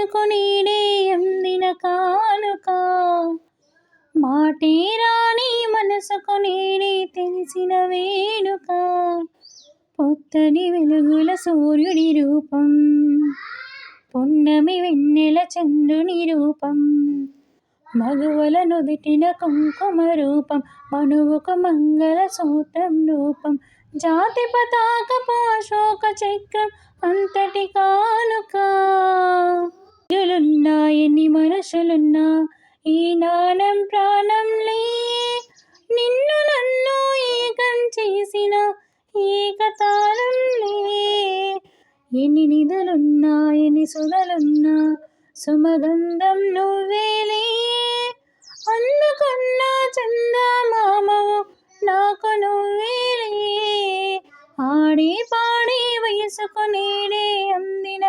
మనసుకు నీడే అందిన కానుక, మాటే రాని మనసుకు నీడే తెలిసిన వేడుక, పొత్తని వెలుగుల సూర్యుడి రూపం, పున్నమి వెన్నెల చంద్రుని రూపం, మగువల నుదిటిన కుంకుమ రూపం, మనువుకు మంగళ సూత్రం రూపం, జాతి పతాకపు అశోక చక్రం అంతటి కానుక. యులున్నా ఎన్ని మనుషులున్నా ఈ నాణం ప్రాణంలే, నిన్ను నన్ను ఏకం చేసిన ఏకతాళంలే. ఎన్ని నిధులున్నా ఎన్ని సుధలున్నా సుమగంధం నువ్వేలే, అందుకున్న చందమామవు నాకు నువ్వేలే. ఆడే పాడే వయసుకు నీడే అందిన